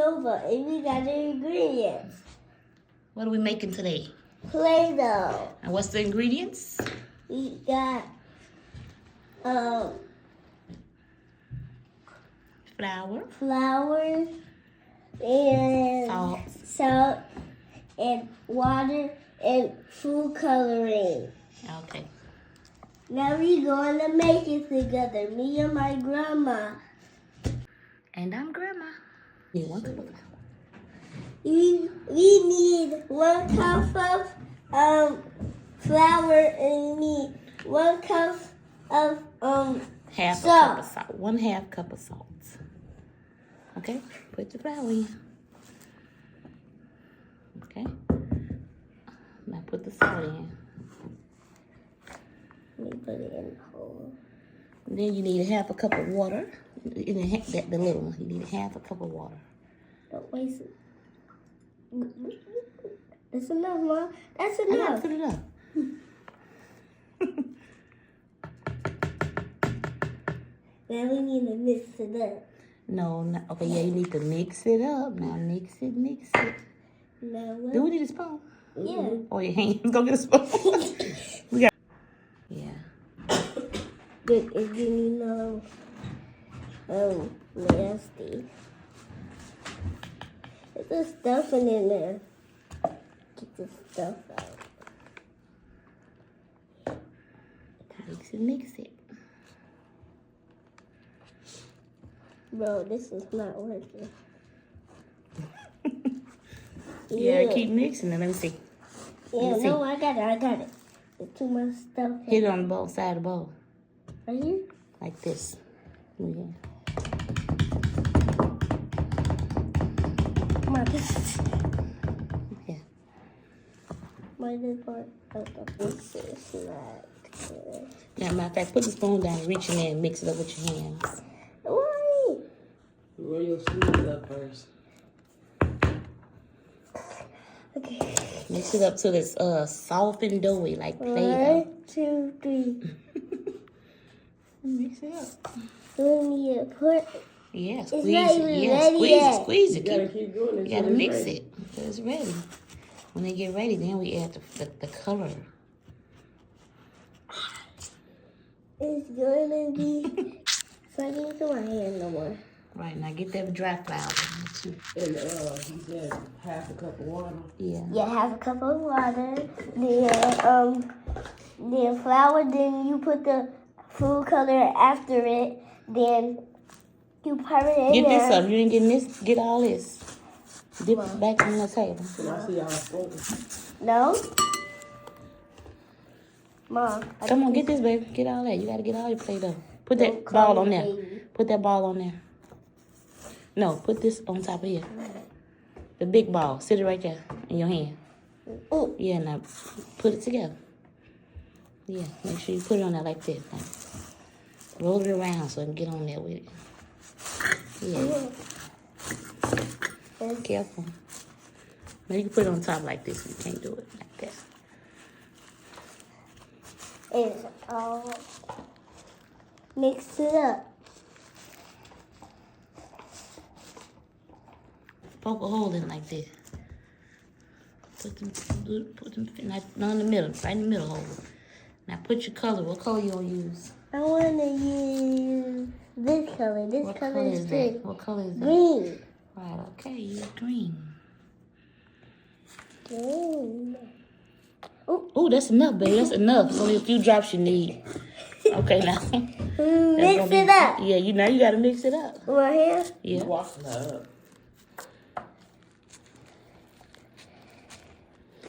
over and we got the ingredients. What are we making today? Play-Doh. And what's the ingredients? We got Flour. And salt and water and food coloring. Okay. Now we're going to make it together, me and my grandma. And I'm Grandma. Need 1 cup of flour. We need 1 cup of flour and we need 1 cup of Half salt. a cup of salt. 1/2 cup of salt. Okay, put the flour in. Okay. Now put the salt in. Let me put it in the hole. Then you need 1/2 cup of water. In the little one, you need 1/2 cup of water. Don't waste it. That's enough, Mom. That's I gotta enough. put it up. Now we need to mix it up. No, okay, yeah, you need to mix it up. Now mix it. Now what? Do we need a spoon? Yeah. Or your hands? Go get a spoon. We got. Yeah. Good, it didn't nasty. There's the stuffing in there. Get the stuff out. Mix it. Bro, this is not working. Yeah, keep mixing it. Let me see. Yeah, no, I got it. There's too much stuff. Hit it on the bowl, side of the bowl. Right here? Like this. Yeah. Come on, this is... Yeah. My good part of this is not good. Now, matter of fact, put the spoon down and reach in there and mix it up with your hands. Why? Roll your sleeves up first. Okay. Mix it up till it's soft and doughy, like Play-Doh. 1, 2, 3. Mix it up. Let me put... Yeah, It's squeeze not it. even Yeah, ready squeeze yet. it. Squeeze it. You gotta keep doing it. You gotta mix it until it's ready. When they get ready, then we add the color. It's gonna be sucking to my hand no more. Right, now get that dry flour too. And he said 1/2 cup of water. Yeah. Yeah, 1/2 cup of water. Then flour. Then you put the food color after it. Then you pour it in Get there. this up. You ain't getting this. Get all this. Dip it back on the table. Can I see y'all spoon? No. Mom. Come on, get this, baby. Get all that. You gotta get all your Play-Doh. Put that Don't call ball on me there. baby. Put that ball on there. No, put this on top of here. The big ball. Sit it right there in your hand. Ooh. Yeah, now put it together. Yeah, make sure you put it on there like this. Now, roll it around so it can get on there with it. Yeah. Careful. Now you can put it on top like this. You can't do it like that. It's all mixed it up. Poke a hole in like this. Put them, not in the middle, right in the middle hole. Now put your color. What color you gonna use? I want to use this color. This What color color is is pretty. that? What color is that? Green. Right, okay, use green. Green. Oh, that's enough, baby. That's enough. It's only a few drops you need. Okay, now. Mix it up. Yeah, you gotta mix it up. Right here. Yeah. Washing that up.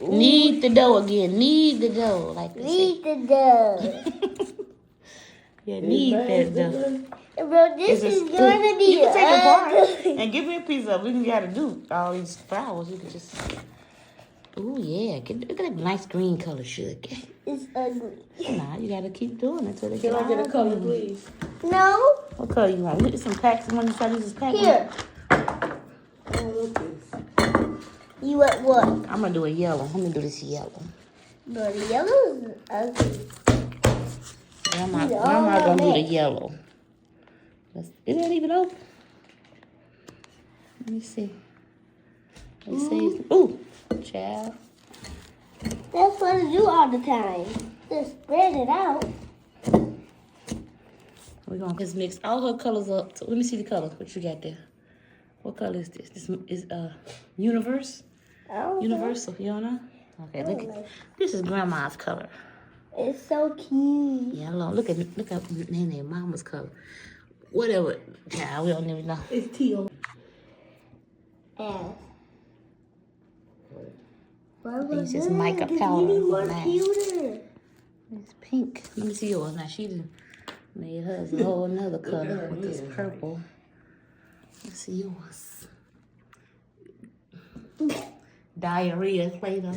Knead the dough again. Knead the dough like this. Knead the dough. Yeah, knead that dough. Bro, this is going to be You can take it apart ugly. and give me a piece of it. We can gotta do all these flowers. You can just. Oh yeah, look at that nice green color, sugar. It's ugly. Nah, you gotta keep doing it until they get Can I get a all color, green. please? No. What color you want? Look at some packs. You want to try these as packs? Here. Oh, look this. You want what? I'm gonna do a yellow. Let me do this yellow. Bro, the yellow is ugly. Grandma Yeah, gonna do the mix. yellow. Is that even open? Let me see. They say, ooh, child. That's what I do all the time. Just spread it out. We're gonna just mix all her colors up. So let me see the colors. What you got there? What color is this? This is Universe? Oh, Universal, you don't know? Okay, look at this is grandma's color. it's so cute. Yellow. Look at Nene, mama's color. Whatever, child, we don't even know. It's teal. And It's just mica it's powder. getting more Nice. cuter. It's pink. Let me see yours. Now she done made hers a whole nother color with this purple. Let's see yours. Diarrhea later.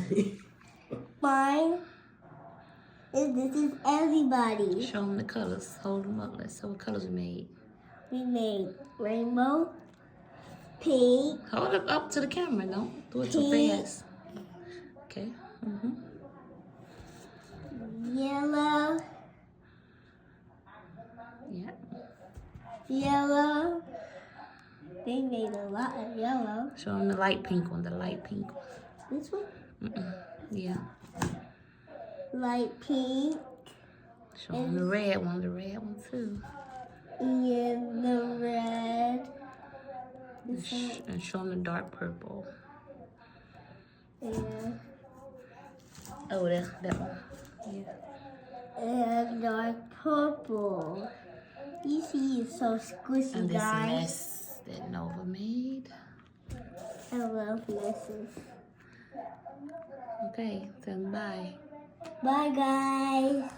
Mine this is everybody. Show them the colors. Hold them up. Let's see what colors we made. We made rainbow, pink, Hold it up to the camera. Don't do it too fast. Okay. yellow, Yeah. yellow. They made a lot of yellow. Show them the light pink one. The light pink one. This one, Yeah. light pink, Show them the red one. The red one too. and the red. And show them the dark purple. And, Oh, that one. Yeah. and dark purple. You see, it's so squishy, And this guys. mess that Nova made. I love messes. Okay, then bye. Bye, guys.